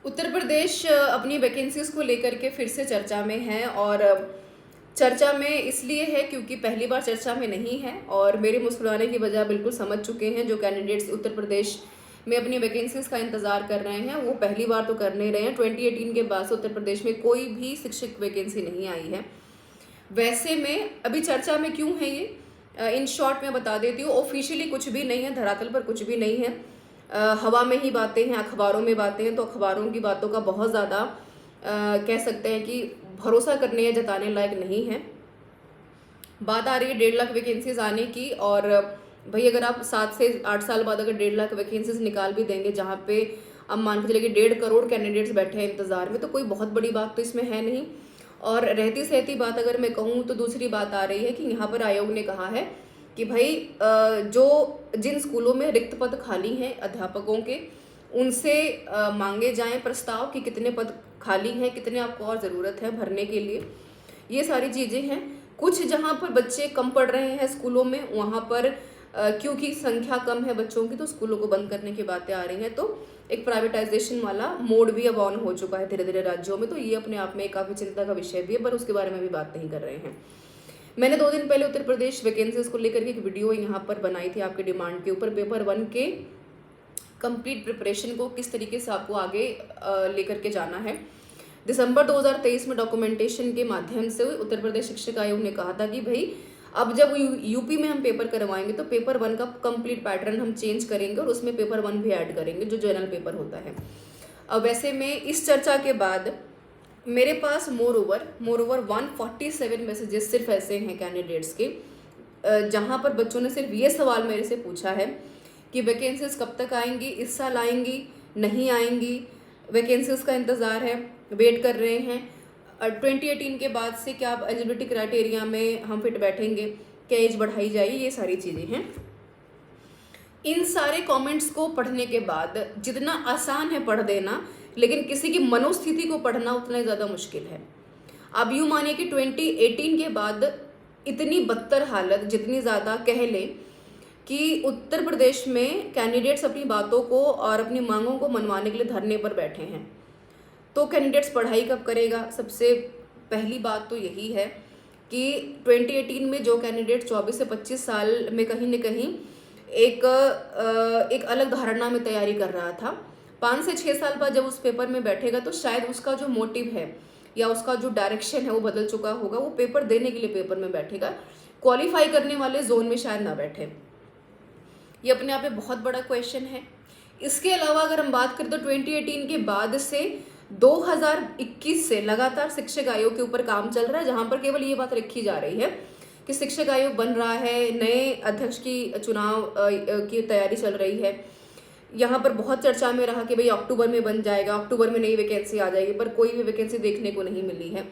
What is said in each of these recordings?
उत्तर प्रदेश अपनी वैकेंसीज को लेकर के फिर से चर्चा में है और चर्चा में इसलिए है क्योंकि पहली बार चर्चा में नहीं है और मेरे मुस्कुराने की वजह बिल्कुल समझ चुके हैं। जो कैंडिडेट्स उत्तर प्रदेश में अपनी वैकेंसीज का इंतजार कर रहे हैं वो पहली बार तो कर नहीं रहे हैं। 2018 के बाद से उत्तर प्रदेश में कोई भी शिक्षक वैकेंसी नहीं आई है। वैसे में अभी चर्चा में क्यों है ये, इन शॉर्ट में बता देती हूँ। ऑफिशियली कुछ भी नहीं है, धरातल पर कुछ भी नहीं है, हवा में ही बातें हैं, अखबारों में बातें हैं। तो अखबारों की बातों का बहुत ज़्यादा कह सकते हैं कि भरोसा करने या जताने लायक नहीं है। बात आ रही है 1.5 लाख वैकेंसीज आने की और भाई अगर आप 7 से 8 साल बाद अगर 1.5 लाख वैकेंसीज निकाल भी देंगे, जहाँ पे अब मान के चले कि 1.5 करोड़ कैंडिडेट्स बैठे हैं इंतजार में, तो कोई बहुत बड़ी बात तो इसमें है नहीं। और रहती सहती बात अगर मैं कहूँ तो दूसरी बात आ रही है कि यहाँ पर आयोग ने कहा है कि भाई जो जिन स्कूलों में रिक्त पद खाली हैं अध्यापकों के, उनसे मांगे जाएं प्रस्ताव कि कितने पद खाली हैं, कितने आपको और ज़रूरत है भरने के लिए। ये सारी चीज़ें हैं। कुछ जहाँ पर बच्चे कम पढ़ रहे हैं स्कूलों में, वहाँ पर क्योंकि संख्या कम है बच्चों की, तो स्कूलों को बंद करने की बातें आ रही हैं। तो एक प्राइवेटाइजेशन वाला मोड भी अब ऑन हो चुका है धीरे धीरे राज्यों में। तो ये अपने आप में काफ़ी चिंता का विषय भी है, पर उसके बारे में भी बात नहीं कर रहे हैं। मैंने 2 दिन पहले उत्तर प्रदेश वैकेंसीज को लेकर के एक वीडियो यहाँ पर बनाई थी आपके डिमांड के ऊपर। पेपर 1 के कंप्लीट प्रिपरेशन को किस तरीके से आपको आगे लेकर के जाना है। दिसंबर 2023 में डॉक्यूमेंटेशन के माध्यम से उत्तर प्रदेश शिक्षक आयोग ने कहा था कि भाई अब जब यूपी में हम पेपर करवाएंगे तो पेपर 1 का कंप्लीट पैटर्न हम चेंज करेंगे और उसमें पेपर 1 भी ऐड करेंगे जो जनरल पेपर होता है। अब वैसे में इस चर्चा के बाद मेरे पास मोर ओवर 147 मैसेजेस सिर्फ ऐसे हैं कैंडिडेट्स के, जहाँ पर बच्चों ने सिर्फ ये सवाल मेरे से पूछा है कि वैकेंसीज कब तक आएंगी, इस साल आएंगी, नहीं आएंगी, वैकेंसीज का इंतज़ार है, वेट कर रहे हैं। 2018 के बाद से क्या एलिजिबिलिटी क्राइटेरिया में हम फिट बैठेंगे, क्या एज बढ़ाई जाएगी, ये सारी चीज़ें हैं। इन सारे कमेंट्स को पढ़ने के बाद जितना आसान है पढ़ देना, लेकिन किसी की मनोस्थिति को पढ़ना उतना ही ज़्यादा मुश्किल है। अब यूँ मानिए कि 2018 के बाद इतनी बदतर हालत, जितनी ज़्यादा कह लें कि उत्तर प्रदेश में कैंडिडेट्स अपनी बातों को और अपनी मांगों को मनवाने के लिए धरने पर बैठे हैं। तो कैंडिडेट्स पढ़ाई कब करेगा? सबसे पहली बात तो यही है कि 2018 में जो कैंडिडेट 24 से 25 साल में कहीं न कहीं एक अलग धारणा में तैयारी कर रहा था, 5 से 6 साल बाद जब उस पेपर में बैठेगा तो शायद उसका जो मोटिव है या उसका जो डायरेक्शन है वो बदल चुका होगा। वो पेपर देने के लिए पेपर में बैठेगा, क्वालिफाई करने वाले जोन में शायद ना बैठे। ये अपने आप में बहुत बड़ा क्वेश्चन है। इसके अलावा अगर हम बात करें तो 2018 के बाद से 2021 से लगातार शिक्षक आयोग के ऊपर काम चल रहा है, जहां पर केवल ये बात रखी जा रही है कि शिक्षक आयोग बन रहा है, नए अध्यक्ष की चुनाव की तैयारी चल रही है। यहाँ पर बहुत चर्चा में रहा कि भाई अक्टूबर में बन जाएगा, अक्टूबर में नई वैकेंसी आ जाएगी, पर कोई भी वैकेंसी देखने को नहीं मिली है।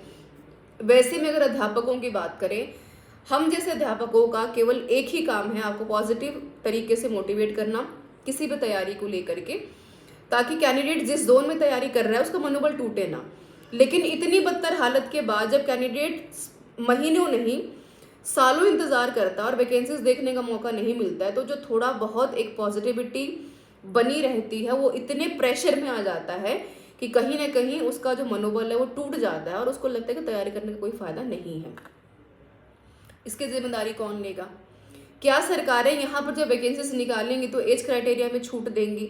वैसे में अगर अध्यापकों की बात करें, हम जैसे अध्यापकों का केवल एक ही काम है, आपको पॉजिटिव तरीके से मोटिवेट करना किसी भी तैयारी को लेकर के, ताकि कैंडिडेट जिस जोन में तैयारी कर रहा है उसका मनोबल टूटे ना। लेकिन इतनी बदतर हालत के बाद जब कैंडिडेट महीनों नहीं सालों इंतज़ार करता है और वैकेंसीज देखने का मौका नहीं मिलता है, तो जो थोड़ा बहुत एक पॉजिटिविटी बनी रहती है वो इतने प्रेशर में आ जाता है कि कहीं ना कहीं उसका जो मनोबल है वो टूट जाता है और उसको लगता है कि तैयारी करने का कोई फ़ायदा नहीं है। इसकी जिम्मेदारी कौन लेगा? क्या सरकारें यहाँ पर जब वैकेंसीज निकालेंगी तो एज क्राइटेरिया में छूट देंगी?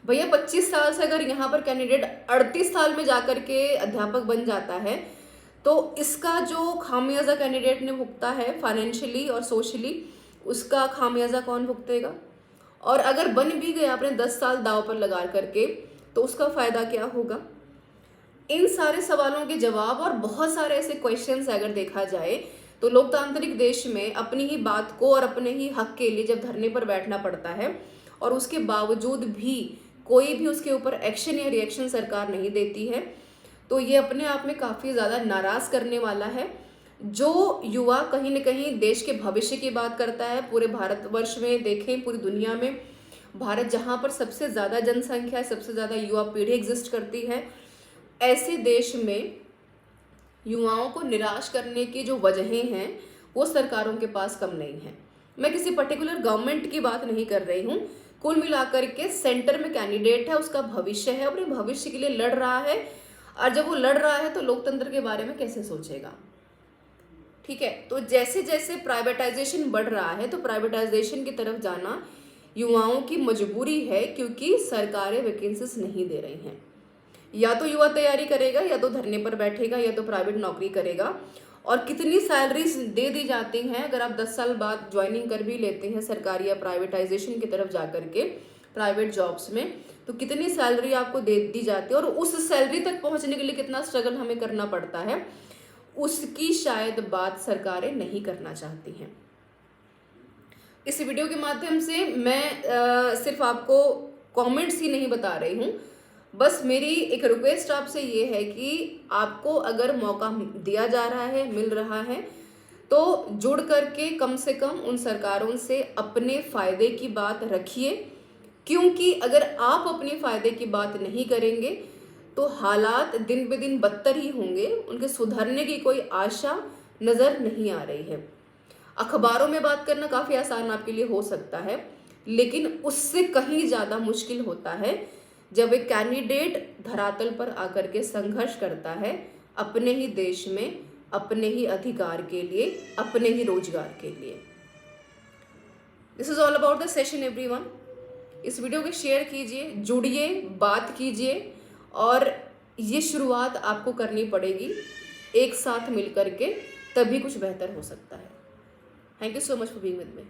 भैया 25 साल से अगर यहाँ पर कैंडिडेट 38 साल में जाकर के अध्यापक बन जाता है तो इसका जो खामियाजा कैंडिडेट ने भुगता है फाइनेंशियली और सोशली, उसका खामियाजा कौन भुगतेगा? और अगर बन भी गया आपने 10 साल दाव पर लगा करके, तो उसका फ़ायदा क्या होगा? इन सारे सवालों के जवाब और बहुत सारे ऐसे क्वेश्चंस अगर देखा जाए तो लोकतांत्रिक देश में अपनी ही बात को और अपने ही हक के लिए जब धरने पर बैठना पड़ता है और उसके बावजूद भी कोई भी उसके ऊपर एक्शन या रिएक्शन सरकार नहीं देती है, तो ये अपने आप में काफ़ी ज़्यादा नाराज़ करने वाला है। जो युवा कहीं न कहीं देश के भविष्य की बात करता है, पूरे भारतवर्ष में देखें, पूरी दुनिया में, भारत जहाँ पर सबसे ज़्यादा जनसंख्या, सबसे ज़्यादा युवा पीढ़ी एग्जिस्ट करती है, ऐसे देश में युवाओं को निराश करने की जो वजहें हैं वो सरकारों के पास कम नहीं है। मैं किसी पर्टिकुलर गवर्नमेंट की बात नहीं कर रही हूँ, कुल मिलाकर के सेंटर में कैंडिडेट है, उसका भविष्य है, अपने भविष्य के लिए लड़ रहा है, और जब वो लड़ रहा है तो लोकतंत्र के बारे में कैसे सोचेगा। ठीक है, तो जैसे जैसे प्राइवेटाइजेशन बढ़ रहा है तो प्राइवेटाइजेशन की तरफ जाना युवाओं की मजबूरी है, क्योंकि सरकारें वैकेंसीज नहीं दे रही हैं। या तो युवा तैयारी करेगा, या तो धरने पर बैठेगा, या तो प्राइवेट नौकरी करेगा। और कितनी सैलरीज दे दी जाती हैं, अगर आप 10 साल बाद ज्वाइनिंग कर भी लेते हैं सरकारी या प्राइवेटाइजेशन की तरफ जा करके प्राइवेट जॉब्स में, तो कितनी सैलरी आपको दे दी जाती है, और उस सैलरी तक पहुंचने के लिए कितना स्ट्रगल हमें करना पड़ता है, उसकी शायद बात सरकारें नहीं करना चाहती हैं। इस वीडियो के माध्यम से मैं सिर्फ आपको कमेंट्स ही नहीं बता रही हूँ, बस मेरी एक रिक्वेस्ट आपसे ये है कि आपको अगर मौका दिया जा रहा है, मिल रहा है, तो जुड़ करके कम से कम उन सरकारों से अपने फ़ायदे की बात रखिए, क्योंकि अगर आप अपने फ़ायदे की बात नहीं करेंगे तो हालात दिन ब दिन बदतर ही होंगे, उनके सुधरने की कोई आशा नज़र नहीं आ रही है। अखबारों में बात करना काफ़ी आसान आपके लिए हो सकता है, लेकिन उससे कहीं ज़्यादा मुश्किल होता है जब एक कैंडिडेट धरातल पर आकर के संघर्ष करता है अपने ही देश में, अपने ही अधिकार के लिए, अपने ही रोजगार के लिए। This is all about the session everyone. इस वीडियो को शेयर कीजिए, जुड़िए, बात कीजिए, और ये शुरुआत आपको करनी पड़ेगी एक साथ मिल करके, तभी कुछ बेहतर हो सकता है। Thank you so much for being with me.